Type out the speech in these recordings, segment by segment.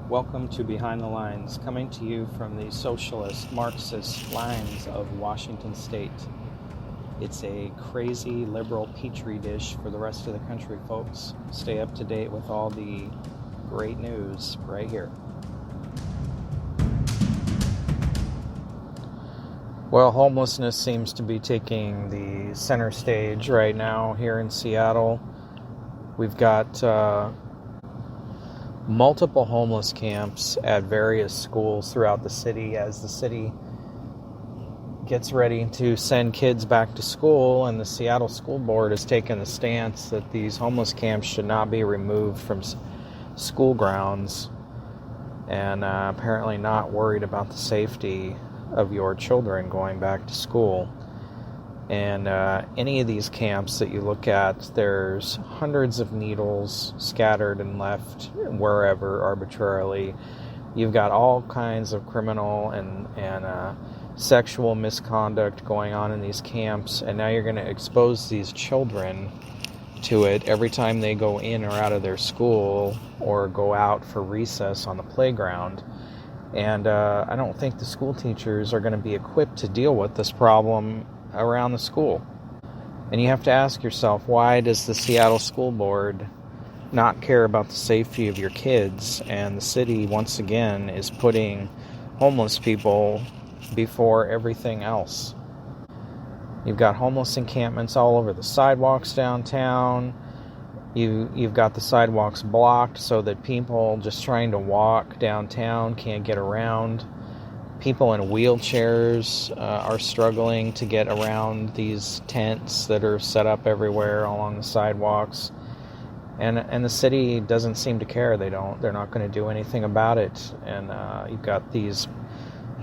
Welcome to Behind the Lines, coming to you from the socialist, Marxist lines of Washington State. It's a crazy liberal petri dish for the rest of the country, folks. Stay up to date with all the great news right here. Well, homelessness seems to be taking the center stage right now here in Seattle. We've got multiple homeless camps at various schools throughout the city as the city gets ready to send kids back to school, and the Seattle-schoolboard has taken the stance that these homeless camps should not be removed from school grounds, and apparently not worried about the safety of your children going back to school. And any of these camps that you look at, there's hundreds of needles scattered and left wherever arbitrarily. You've got all kinds of criminal and sexual misconduct going on in these camps, and now you're going to expose these children to it every time they go in or out of their school or go out for recess on the playground. And I don't think the school teachers are going to be equipped to deal with this problem around the school. And you have to ask yourself, why does the Seattle School Board not care about the safety of your kids? And the city, once again, is putting homeless people before everything else. You've got homeless encampments all over the sidewalks downtown. You've got the sidewalks blocked so that people just trying to walk downtown can't get around. People in wheelchairs are struggling to get around these tents that are set up everywhere along the sidewalks. And the city doesn't seem to care. They're not going to do anything about it. And you've got these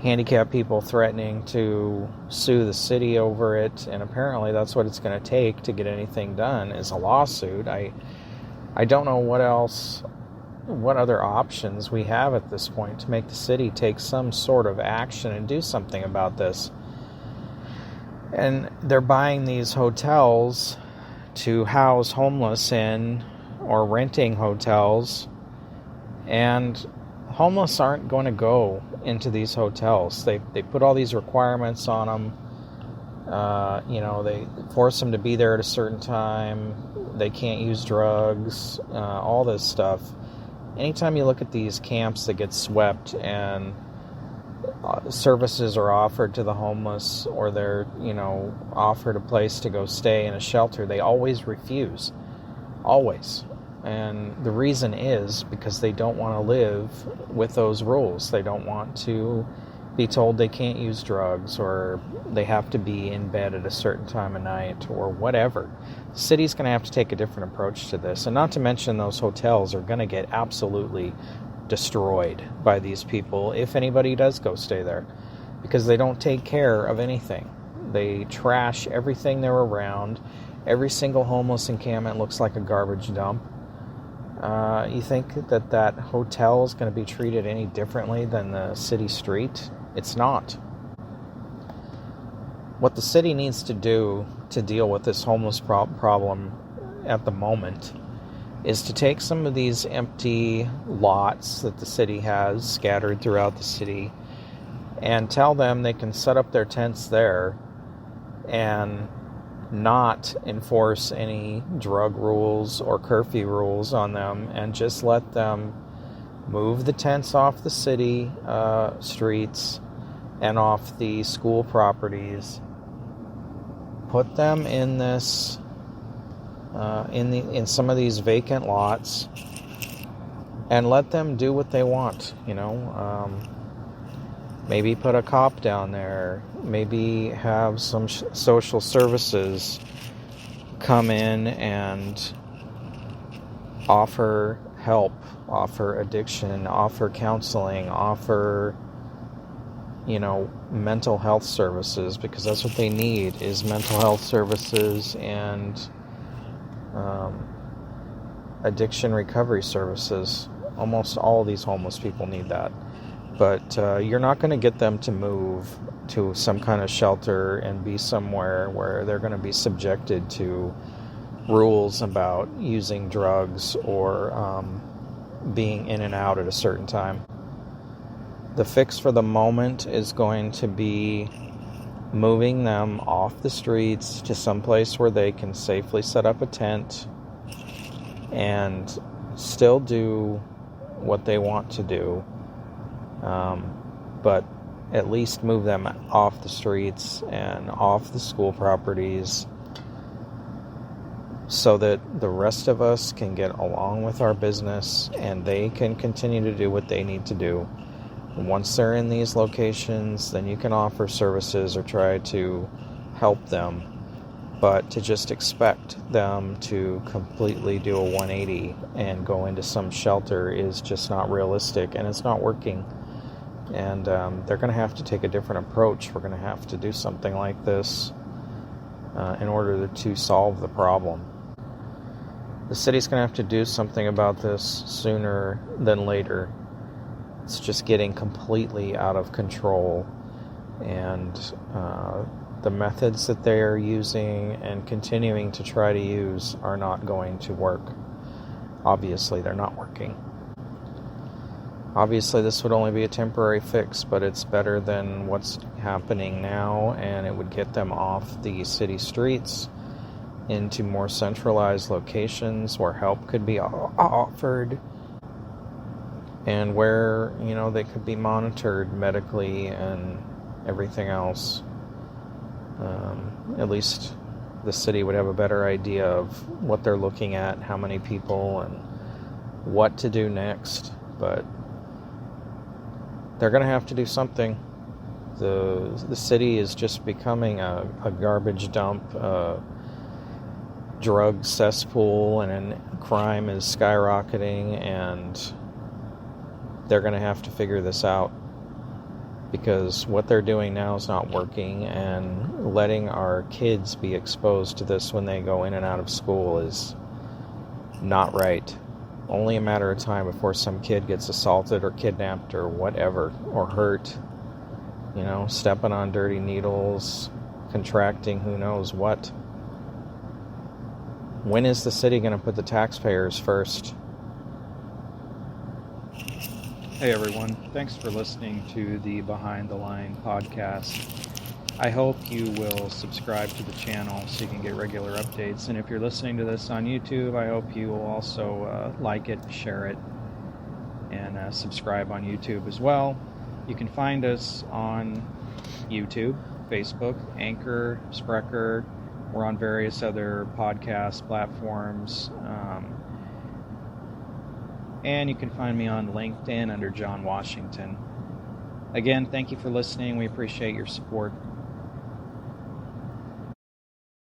handicapped people threatening to sue the city over it. And apparently that's what it's going to take to get anything done, is a lawsuit. I don't know what other options we have at this point to make the city take some sort of action and do something about this. And they're buying these hotels to house homeless in, or renting hotels, and homeless aren't going to go into these hotels. They put all these requirements on them. They force them to be there at a certain time. They can't use drugs, all this stuff. Anytime you look at these camps that get swept and services are offered to the homeless, or they're, offered a place to go stay in a shelter, they always refuse. Always. And the reason is because they don't want to live with those rules. They don't want to be told they can't use drugs, or they have to be in bed at a certain time of night, or whatever. The city's going to have to take a different approach to this. And not to mention, those hotels are going to get absolutely destroyed by these people if anybody does go stay there, because they don't take care of anything. They trash everything they're around. Every single homeless encampment looks like a garbage dump. You think that hotel is going to be treated any differently than the city street? It's not. What the city needs to do to deal with this homeless problem at the moment is to take some of these empty lots that the city has scattered throughout the city and tell them they can set up their tents there and not enforce any drug rules or curfew rules on them, and just let them move the tents off the city streets and off the school properties. Put them in this in some of these vacant lots, and let them do what they want. Maybe put a cop down there. Maybe have some social services come in and offer help, offer addiction, offer counseling, offer, mental health services, because that's what they need, is mental health services and addiction recovery services. Almost all of these homeless people need that. But you're not going to get them to move to some kind of shelter and be somewhere where they're going to be subjected to rules about using drugs or being in and out at a certain time. The fix for the moment is going to be moving them off the streets to someplace where they can safely set up a tent and still do what they want to do, but at least move them off the streets and off the school properties so that the rest of us can get along with our business and they can continue to do what they need to do. Once they're in these locations, then you can offer services or try to help them. But to just expect them to completely do a 180 and go into some shelter is just not realistic, and it's not working. And they're going to have to take a different approach. We're going to have to do something like this in order to solve the problem. The city's going to have to do something about this sooner than later. It's just getting completely out of control, and the methods that they are using and continuing to try to use are not going to work. Obviously, they're not working. Obviously, this would only be a temporary fix, but it's better than what's happening now, and it would get them off the city streets into more centralized locations where help could be offered, and where, they could be monitored medically and everything else. At least the city would have a better idea of what they're looking at, how many people, and what to do next. But they're going to have to do something. The city is just becoming a garbage dump, drug cesspool, and crime is skyrocketing, and they're going to have to figure this out, because what they're doing now is not working, and letting our kids be exposed to this when they go in and out of school is not right. Only a matter of time before some kid gets assaulted or kidnapped or whatever, or hurt, stepping on dirty needles, contracting who knows what. When is the city going to put the taxpayers first? Hey everyone, thanks for listening to the Behind the Line podcast. I hope you will subscribe to the channel so you can get regular updates. And if you're listening to this on YouTube, I hope you will also like it, share it, and subscribe on YouTube as well. You can find us on YouTube, Facebook, Anchor, Spreaker. We're on various other podcast platforms. And you can find me on LinkedIn under John Washington. Again, thank you for listening. We appreciate your support.